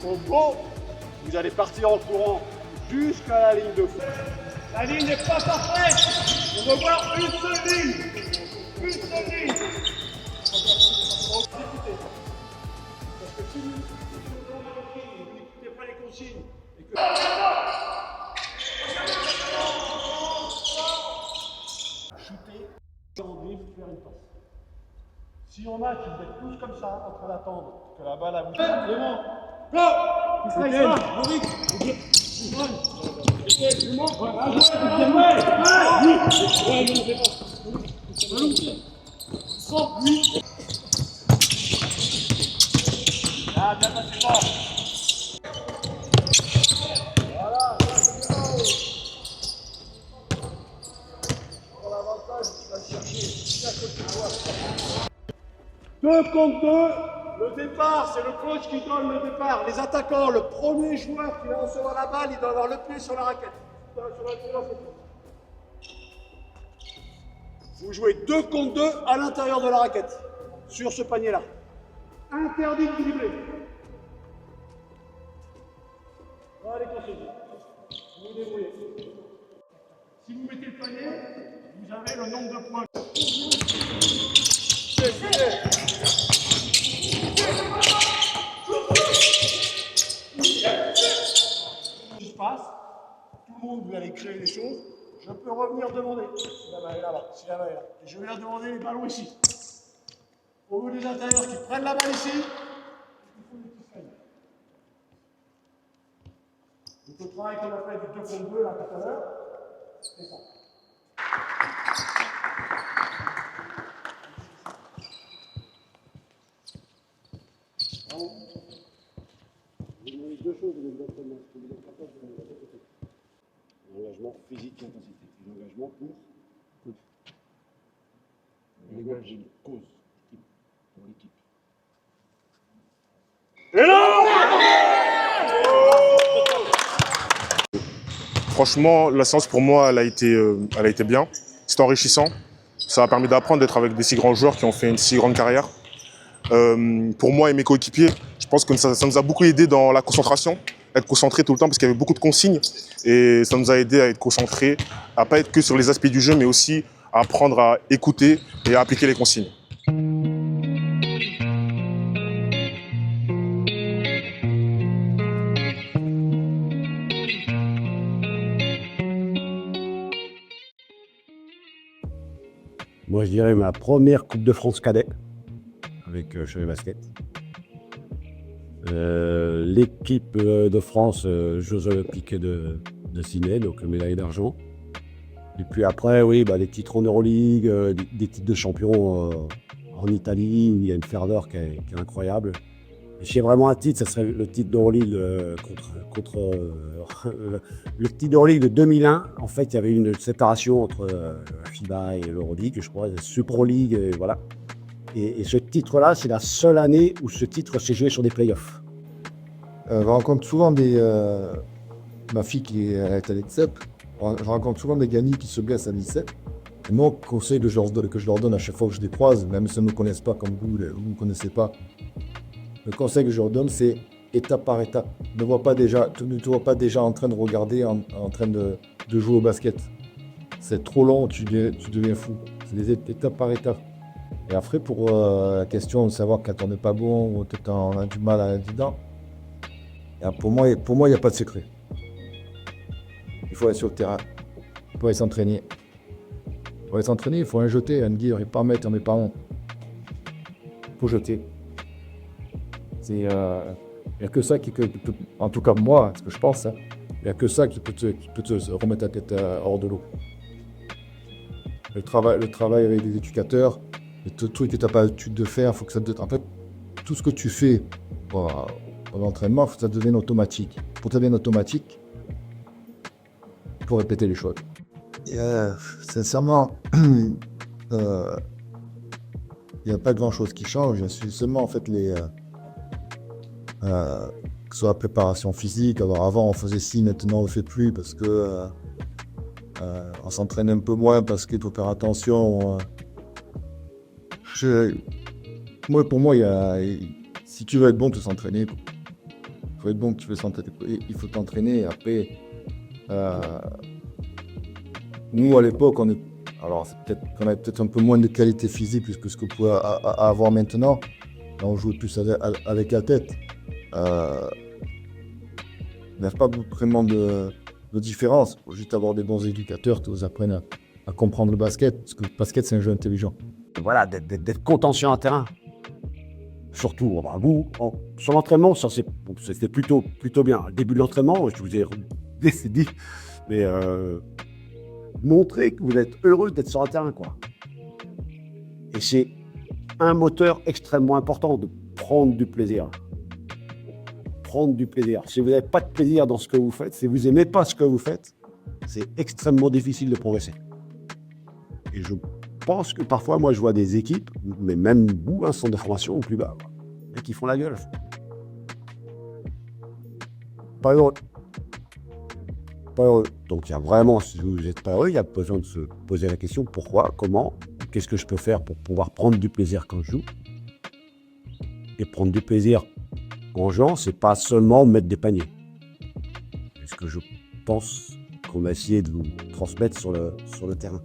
Au beau, vous allez partir en courant jusqu'à la ligne de fond. La ligne n'est pas parfaite. On veut voir une seule ligne. Une seule ligne. Parce que si vous n'écoutez pas les consignes et que... Shooter, aujourd'hui, vous faire une passe. Si on a qui vous êtes tous comme ça, en train d'attendre que la balle aboutit, c'est bon. Go! Il sera, Maurice, ah, bien passé, bon. Voilà, c'est bon. Pour l'avantage, tu vas chercher à côté de toi. 2 contre 2. Le départ, c'est le coach qui donne le départ. Les attaquants, le premier joueur qui va recevoir la balle, il doit avoir le pied sur la raquette. Vous jouez 2 contre 2 à l'intérieur de la raquette, sur ce panier-là. Interdit de dribbler. Allez, conseillers. Vous vous débrouillez. Si vous mettez le panier, vous avez le nombre de points. Ce qui se passe, tout le monde, vous allez créer les choses. Je peux revenir demander. Si la balle est là-bas, si la balle est là. Et je viens demander les ballons ici. Au bout des intérieurs qui prennent la balle ici, il faut des petits failles. Donc le travail qu'on a fait du 2 contre 2 là tout à l'heure, c'est ça. Deux choses exactement. L'engagement physique et intensité. L'engagement pour une cause, pour l'équipe. Et Franchement, la séance pour moi, elle a été bien. C'était enrichissant. Ça m'a permis d'apprendre d'être avec des si grands joueurs qui ont fait une si grande carrière. Pour moi et mes coéquipiers, je pense que ça nous a beaucoup aidé dans la concentration, être concentré tout le temps parce qu'il y avait beaucoup de consignes et ça nous a aidé à être concentré, à pas être que sur les aspects du jeu mais aussi à apprendre à écouter et à appliquer les consignes. Moi, je dirais ma première Coupe de France cadet avec Chevet Basket. L'équipe de France, Jeux Olympiques de Sydney, donc médaille d'argent. Et puis après, oui, les titres en Euroleague, des titres de champion en Italie, il y a une ferveur qui est incroyable. Et si j'ai vraiment un titre, ça serait le titre d'Euroleague contre le titre d'Euroleague de 2001. En fait, il y avait une séparation entre la FIBA et l'Euroleague, je crois, la Super League, et voilà. Et ce titre-là, c'est la seule année où ce titre s'est joué sur des playoffs. Je rencontre souvent ma fille qui est à l'ETSEP, je rencontre souvent des gamins qui se blessent à l'ICEP. Et moi, le conseil que je leur donne à chaque fois que je les croise, même si ils ne me connaissent pas comme vous ne me connaissez pas, le conseil que je leur donne, c'est étape par étape. Ne te vois pas déjà en train de regarder, en train de jouer au basket. C'est trop long, tu deviens fou. C'est des étapes par étape. Et après, pour la question de savoir quand on n'est pas bon ou peut-être on a du mal à être dedans, pour moi, il n'y a pas de secret. Il faut aller sur le terrain. Il faut aller s'entraîner. Il faut rien jeter, rien dire, et pas mettre, mais pas on. Il faut jeter. Il n'y a que ça qui peut, en tout cas moi, ce que je pense, il n'y a que ça qui peut te remettre la tête hors de l'eau. Le travail avec les éducateurs, tout ce que tu n'as pas l'habitude de faire, faut que ça en fait, tout ce que tu fais pour l'entraînement, il faut que ça devienne automatique. Pour que ça devienne automatique, il faut répéter les choses. Sincèrement, il n'y a pas grand-chose qui change. C'est seulement en fait que ce soit la préparation physique. Alors avant on faisait ci, maintenant on ne le fait plus parce que on s'entraîne un peu moins parce qu'il faut faire attention. Pour moi, si tu veux être bon, tu s'entraîner. Il faut être bon, tu veux s'entraîner, il faut t'entraîner. Après, nous à l'époque, alors c'est peut-être qu'on avait peut-être un peu moins de qualité physique que ce qu'on peut avoir maintenant. Là, on jouait plus avec la tête. Il n'y a pas vraiment de différence. Il faut juste avoir des bons éducateurs qui vous apprennent à comprendre le basket. Parce que le basket, c'est un jeu intelligent. Voilà, d'être content sur un terrain. Surtout, sur l'entraînement, ça c'était plutôt bien. Le début de l'entraînement, je vous ai dit, mais montrer que vous êtes heureux d'être sur un terrain, quoi. Et c'est un moteur extrêmement important de prendre du plaisir. Prendre du plaisir. Si vous n'avez pas de plaisir dans ce que vous faites, si vous n'aimez pas ce que vous faites, c'est extrêmement difficile de progresser. Et je pense que parfois, moi, je vois des équipes, mais même vous, un centre de formation ou plus bas, et qui font la gueule. Pas heureux. Pas heureux. Donc, il y a vraiment, si vous n'êtes pas heureux, il y a besoin de se poser la question pourquoi, comment, qu'est-ce que je peux faire pour pouvoir prendre du plaisir quand je joue. Et prendre du plaisir en jouant, c'est pas seulement mettre des paniers. C'est ce que je pense qu'on a essayé de vous transmettre sur le terrain.